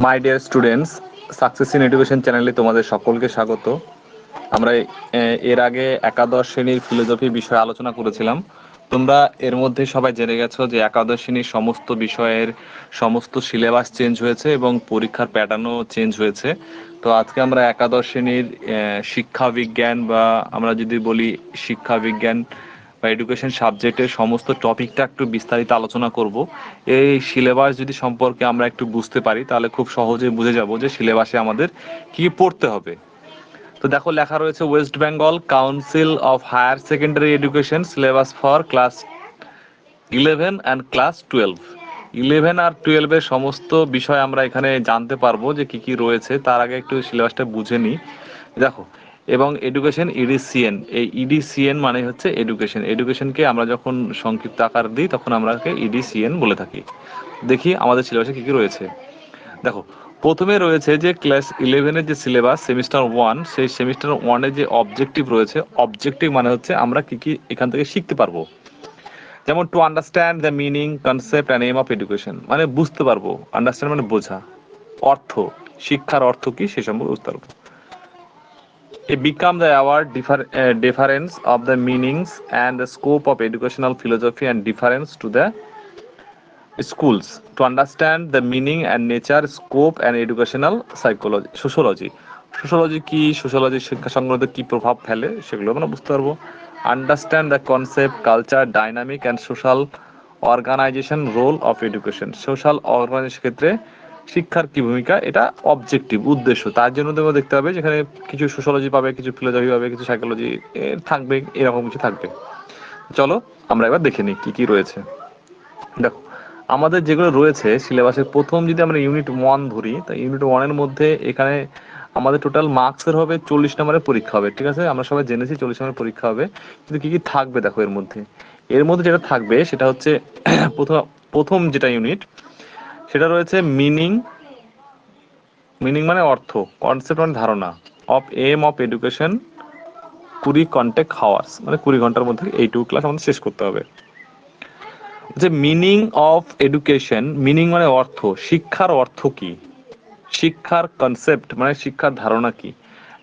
My dear students, success in education চ্যানেলে তোমাদের সকলকে স্বাগত। আমরা এর আগে একাদশ শ্রেণীর ফিলোসফি বিষয়ে আলোচনা করেছিলাম। তোমরা এর মধ্যে সবাই জেনে গেছো যে একাদশ শ্রেণীর সমস্ত বিষয়ের সমস্ত সিলেবাস চেঞ্জ হয়েছে এবং পরীক্ষার প্যাটার্নও চেঞ্জ হয়েছে। তো আজকে আমরা একাদশ শ্রেণীর শিক্ষা বিজ্ঞান বা আমরা যদি বলি শিক্ষা বিজ্ঞান বা এডুকেশন সাবজেক্টের সমস্ত টপিকটা একটু বিস্তারিত আলোচনা করব। এই সিলেবাস যদি সম্পর্কে আমরা একটু বুঝতে পারি তাহলে খুব সহজে বুঝে যাব যে সিলেবাসে আমাদের কি পড়তে হবে। তো দেখো, লেখা রয়েছে West Bengal council of higher secondary education syllabus for class 11 and class 12। 11 আর 12 এর সমস্ত বিষয় আমরা এখানে জানতে পারবো যে কি কি রয়েছে। তার আগে একটু সিলেবাসটা বুঝে নিই। দেখো, এবং এডুকেশন ইডিসিএন, এই ইডিসিএন মানে হচ্ছে এডুকেশন। এডুকেশনকে আমরা যখন সংক্ষিপ্ত আকার দিই তখন আমরা ইডিসিএন বলে থাকি। দেখি আমাদের সিলেবাসে কি কি রয়েছে। দেখো, প্রথমে রয়েছে যে ক্লাস 11-এর যে সিলেবাস সেমিস্টার 1, সেই সেমিস্টার 1-এর যে অবজেক্টিভ রয়েছে। অবজেক্টিভ মানে হচ্ছে আমরা কি কি এখান থেকে শিখতে পারবো। যেমন to understand the meaning, concept and aim of education, মানে বুঝতে পারবো। আন্ডারস্ট্যান্ড মানে বোঝা, অর্থ, শিক্ষার অর্থ কি সে সম্পর্কে বুঝতে পারবো। A become the award difference of the meanings and the scope of educational philosophy and difference to the schools to understand the meaning and nature, scope and educational psychology, sociology কি, সোশ্যোলজি শিক্ষা সংক্রান্ত কি প্রভাব ফেলে সেগুলো আমরা বুঝতে পারবো। Understand the concept, culture, dynamic and social organization role of education, social organization ক্ষেত্রে শিক্ষার কি ভূমিকা, এটা অবজেক্টিভ উদ্দেশ্য। তার জন্য তোমরা দেখতে পাবে যেখানে কিছু সোশ্যোলজি পাবে, কিছু ফিলোসফি পাবে, কিছু সাইকোলজি থাকবে, এরকম কিছু থাকবে। চলো আমরা এবার দেখে নিই কি কি রয়েছে। দেখো, আমাদের যেগুলো রয়েছে সিলেবাসের প্রথম যদি আমরা ইউনিট 1 ধরি, তা ইউনিট 1-এর মধ্যে এখানে আমাদের টোটাল মার্কসের হবে 40 নম্বরের পরীক্ষা হবে। ঠিক আছে, আমরা সবাই জেনেছি 40 নম্বরের পরীক্ষা হবে। কিন্তু কি কি থাকবে দেখো এর মধ্যে যেটা থাকবে সেটা হচ্ছে প্রথম প্রথম যেটা ইউনিট সেটা রয়েছে মিনিং। মিনিং মানে অর্থ, কনসেপ্ট মানে ধারণা, of aim of education 20 contact hours, মানে 20 ঘন্টার মধ্যে এইটুকু ক্লাস আমাদের শেষ করতে হবে। যে মিনিং অফ এডুকেশন, মিনিং মানে অর্থ, শিক্ষার অর্থ কি, শিক্ষার কনসেপ্ট মানে শিক্ষার ধারণা কি,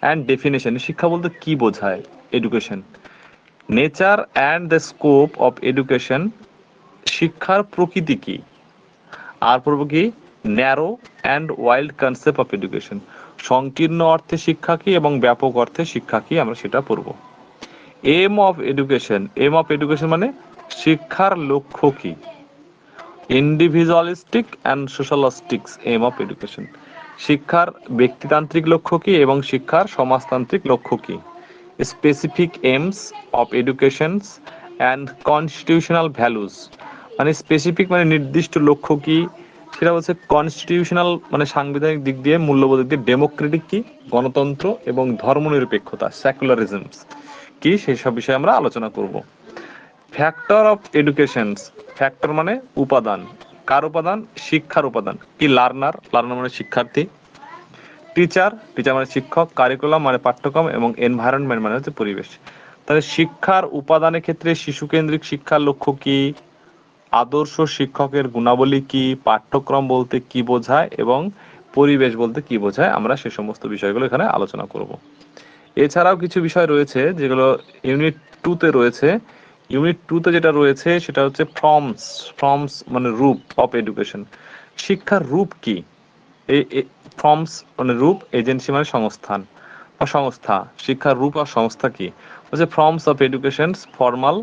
অ্যান্ড ডেফিনেশন শিক্ষা বলতে কি বোঝায় education, nature and the scope of education শিক্ষার প্রকৃতি কি, আর পড়বো কি narrow and wild concept of education, সংকীর্ণ অর্থে শিক্ষা কি এবং ব্যাপক অর্থে শিক্ষা কি, আমরা সেটা পড়বো। Aim of education, aim of education মানে শিক্ষার লক্ষ্য কি, individualistic and socialistics aim of education, শিক্ষার ব্যক্তিতান্ত্রিক লক্ষ্য কি এবং শিক্ষার সমাজতান্ত্রিক লক্ষ্য কি, specific aims of educations and constitutional values, মানে স্পেসিফিক মানে নির্দিষ্ট লক্ষ্য কি, সেটা হচ্ছে কনস্টিটিউশনাল মানে সাংবিধানিক দিক দিয়ে, মূল্যবোধ দিক দিয়ে ডেমোক্রেটিক কি, গণতন্ত্র এবং ধর্মনিরপেক্ষতা সেকুলারিজমস কি, সেই সব বিষয়ে আমরা আলোচনা করব। ফ্যাক্টর অফ এডুকেশনস, ফ্যাক্টর মানে উপাদান, কার উপাদান, শিক্ষার উপাদান কি, লার্নার, লার্নার মানে শিক্ষার্থী, টিচার, টিচার মানে শিক্ষক, কারিকুলাম মানে পাঠ্যক্রম এবং এনভায়রনমেন্ট মানে হচ্ছে পরিবেশ। তাহলে শিক্ষার উপাদানের ক্ষেত্রে শিশুকেন্দ্রিক শিক্ষার লক্ষ্য কি, আদর্শ শিক্ষকের গুণাবলী কি, পাঠ্যক্রম বলতে কি বোঝায় এবং পরিবেশ বলতে কি বোঝায়, আমরা সে সমস্ত বিষয়গুলো এখানে আলোচনা করব। এছাড়াও কিছু বিষয় রয়েছে যেগুলো ইউনিট 2-তে রয়েছে। ইউনিট 2-তে যেটা রয়েছে সেটা হচ্ছে ফর্মস, ফর্মস মানে রূপ অফ এডুকেশন, শিক্ষার রূপ কি, এই ফর্মস মানে রূপ, এজেন্সি মানে সংস্থান বা সংস্থা, শিক্ষার রূপ আর সংস্থা কি, হচ্ছে forms of education, formal,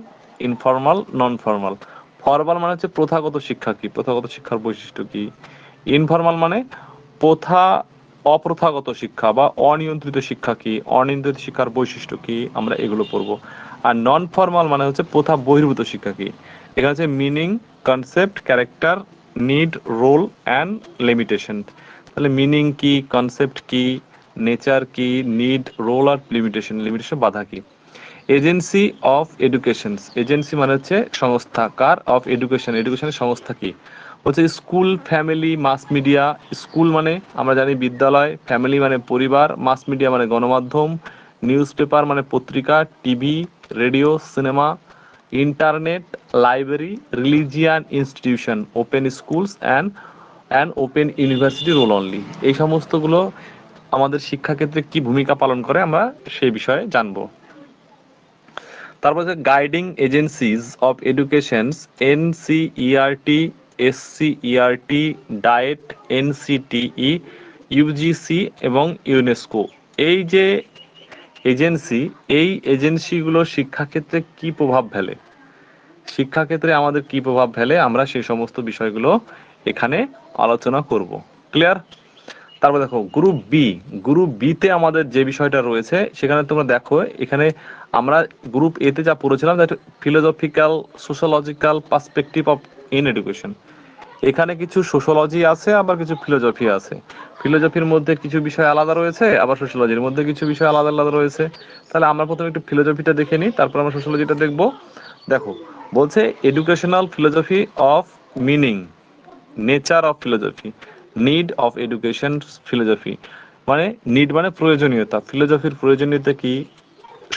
informal, non formal. Formal মানে হচ্ছে প্রথাগত শিক্ষা কি, প্রথাগত শিক্ষার বৈশিষ্ট্য কি, ইনফর্মাল মানে প্রথা অপ্রথাগত শিক্ষা বা অনিয়ন্ত্রিত শিক্ষা কি, অনিয়ন্ত্রিত শিক্ষার বৈশিষ্ট্য কি, আমরা এগুলো পড়বো। আর নন ফর্মাল মানে হচ্ছে প্রথা বহির্ভূত শিক্ষা কি। এখানে হচ্ছে meaning, concept, character, need, role and limitation. তাহলে মিনিং কি, কনসেপ্ট কি, নেচার কি, নিড, রোল আর লিমিটেশন, লিমিটেশন বাধা কি। এজেন্সি অফ এডুকেশন, এজেন্সি মানে হচ্ছে সংস্থা, কার, অফ এডুকেশন, এডুকেশনের সংস্থা কি, হচ্ছে school, family, mass media. School মানে আমরা জানি বিদ্যালয়, ফ্যামিলি মানে পরিবার, মাস মিডিয়া মানে গণমাধ্যম, নিউজ পেপার মানে পত্রিকা, TV, radio, cinema, internet, library, religion institution, open schools and and open university role only. এই সমস্তগুলো আমাদের শিক্ষাক্ষেত্রে কি ভূমিকা পালন করে আমরা সেই বিষয়ে জানবো। তারপর হচ্ছে guiding agencies of educations, NCERT, SCERT, diet, NCTE, UGC এবং ইউনেস্কো। এই যে এজেন্সি, এই এজেন্সিগুলো শিক্ষাক্ষেত্রে কি প্রভাব ফেলে, শিক্ষাক্ষেত্রে আমাদের কি প্রভাব ফেলে, আমরা সেই সমস্ত বিষয়গুলো এখানে আলোচনা করব। ক্লিয়ার? তারপর দেখো গ্রুপ বি। গ্রুপ বিতে আমাদের যে বিষয়টা রয়েছে সেখানে তোমরা দেখো, এখানে আমরা গ্রুপ এতে যা পড়েছিলাম that philosophical sociological perspective of in education. এখানে কিছু সোশ্যোলজি আছে, আবার কিছু ফিলোজফি আছে। ফিলোজফির মধ্যে কিছু বিষয় আলাদা রয়েছে, আবার সোশ্যোলজির মধ্যে কিছু বিষয় আলাদা আলাদা রয়েছে। তাহলে আমরা প্রথমে একটু ফিলোজফিটা দেখে নিই, তারপর আমরা সোশ্যোলজিটা দেখব। দেখো বলছে educational philosophy of meaning, nature of philosophy, need of education philosophy. মানে নিড মানে প্রয়োজনীয়তা, ফিলোজফির প্রয়োজনীয়তা কি,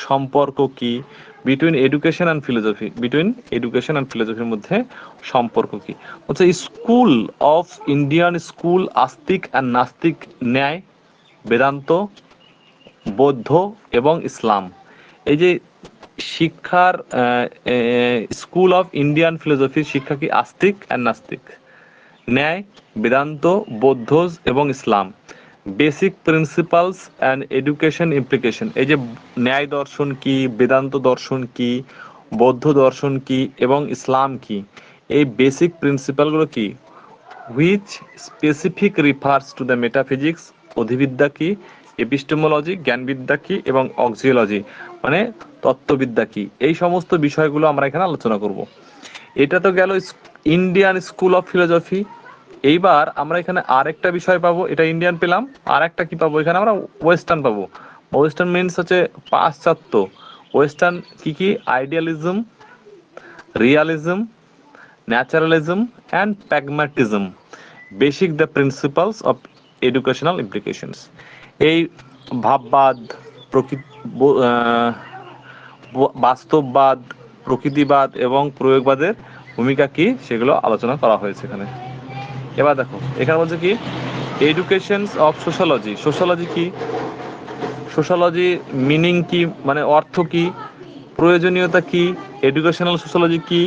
সম্পর্ক কি between education and philosophy, between education and ফিলোজফির মধ্যে সম্পর্ক কি। হচ্ছে স্কুল অফ ইন্ডিয়ান স্কুল, আস্তিক অ্যান্ড নাস্তিক, ন্যায়, বেদান্ত, বৌদ্ধ এবং ইসলাম। এই যে শিক্ষার স্কুল অফ ইন্ডিয়ান ফিলোজফির শিক্ষা কি আস্তিক অ্যান্ড নাস্তিক, ন্যায়, বেদান্ত, বৌদ্ধ এবং Islam. Basic principles and education implication. এই যে ন্যায় দর্শন কি, বেদান্ত দর্শন কি, বৌদ্ধ দর্শন কি এবং ইসলাম কি, এই বেসিক প্রিন্সিপালগুলো কি, which specific refers to the metaphysics, অধিবিদ্যা কি, এপিস্টেমোলজি জ্ঞানবিদ্যা কি এবং অক্সিওলজি মানে তত্ত্ববিদ্যা কি। এই সমস্ত বিষয়গুলো আমরা এখানে আলোচনা করব। এটা তো গেল ইন্ডিয়ান স্কুল অফ ফিলোজফি। এইবার আমরা এখানে আরেকটা বিষয় পাবো, এটা ইন্ডিয়ান পেলাম, আর একটা কি পাবো এখানে আমরা, ওয়েস্টার্ন পাবো। ওয়েস্টার্ন মিনস হচ্ছে পাশ্চাত্য। ওয়েস্টার্ন কি কি, idealism, realism, naturalism and pragmatism, basic the principles of educational implications. এই ভাববাদ, বাস্তববাদ, প্রকৃতিবাদ এবং প্রয়োগবাদের ভূমিকা কি সেগুলো আলোচনা করা হয়েছে এখানে। এবার দেখো এখানে বলছে কি, এডুকেশনস অফ সোশ্যোলজি। সোশ্যোলজি কি, সোশ্যোলজি মিনিং কি মানে অর্থ কি, প্রয়োজনীয়তা কি, এডুকেশনাল সোশ্যোলজি কি,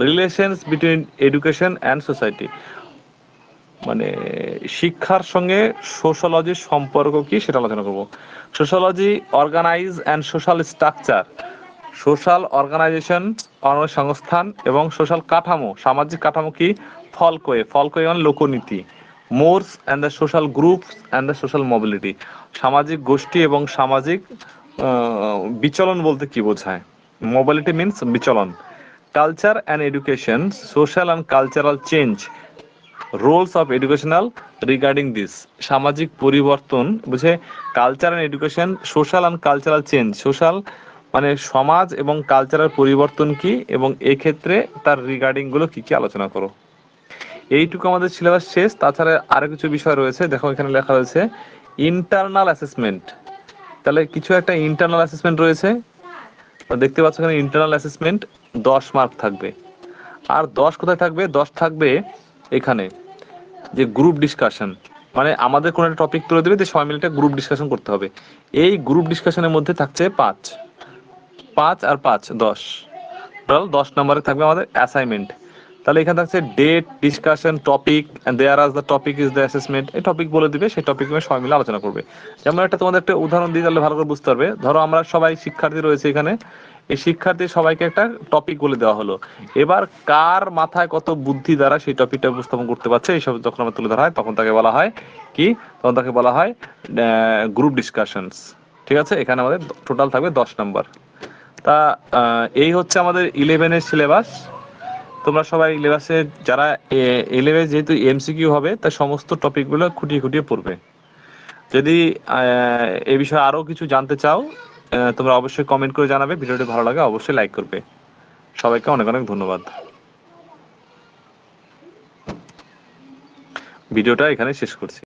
relations between education and society মানে শিক্ষার সঙ্গে সোশ্যোলজির সম্পর্ক কি সেটা আলোচনা করব। Sociology organize and social structure, social organization সংস্থান এবং সোশ্যাল কাঠামো, সামাজিক কাঠামো কি, ফলকোয়ে, ফলকোয়ে মানে লোকনীতি, mores and the social groups and the social mobility, সামাজিক গোষ্ঠী এবং সামাজিক বিচলন বলতে কি বোঝায়, মোবিলিটি মিনস বিচলন। Culture and education, social and cultural change, roles of educational regarding this, সামাজিক পরিবর্তন বুঝে, culture and education, social and cultural change, social মানে সমাজ এবং কালচারাল পরিবর্তন কি এবং এক্ষেত্রে তার রিগার্ডিং গুলো কি কি আলোচনা করো। এইটুকু আমাদের সিলেবাস শেষ। তাছাড়া আরো কিছু বিষয় রয়েছে, দেখো এখানে লেখা রয়েছে ইন্টারনাল অ্যাসেসমেন্ট। তাহলে কিছু একটা ইন্টারনাল অ্যাসেসমেন্ট রয়েছে, দেখতে পাচ্ছ এখানে ইন্টারনাল অ্যাসেসমেন্ট 10 মার্ক থাকবে। আর 10 কোথায় থাকবে, 10 থাকবে এখানে যে গ্রুপ ডিসকাশন, মানে আমাদের কোনো একটা টপিক তুলে দেবে যে সবাই মিলে একটা গ্রুপ ডিসকাশন করতে হবে। এই গ্রুপ ডিসকাশনের মধ্যে থাকছে 5 5 আর 5 10, টোটাল 10 নম্বরে থাকবে আমাদের অ্যাসাইনমেন্ট। তাহলে এখানে থাকছে ডেট, ডিসকাশন, টপিক এন্ড দেয়ার আজ the topic is the assessment. এই টপিক বলে দিবে, সেই টপিক নিয়ে সবাই মিলে আলোচনা করবে। যেমন একটা তোমাদের একটা উদাহরণ দিই তাহলে ভালো করে বুঝতে পারবে। ধরো আমরা সবাই শিক্ষার্থী রয়েছে এখানে, এই শিক্ষার্থী সবাইকে একটা টপিক বলে দেওয়া হলো। এবার কার মাথায় কত বুদ্ধি দ্বারা সেই টপিকটা উপস্থাপন করতে পারছে, এইসব যখন আমরা তুলে ধরা হয় তখন তাকে বলা হয় কি, তখন তাকে বলা হয় গ্রুপ ডিসকাশনস। ঠিক আছে, এখানে আমাদের টোটাল থাকবে 10 নাম্বার। তা এই হচ্ছে আমাদের 11-এর সিলেবাস। তোমরা সবাই ইলেবাসে যারা 11 যেহেতু এমসিকিউ হবে তাই সমস্ত টপিকগুলো খুঁটিয়ে খুঁটিয়ে পড়বে। যদি এই বিষয়ে আরো কিছু জানতে চাও তোমরা অবশ্যই কমেন্ট করে জানাবে। ভিডিওটি ভালো লাগে অবশ্যই লাইক করবে। সবাইকে অনেক অনেক ধন্যবাদ। ভিডিওটা এখানে শেষ করছি।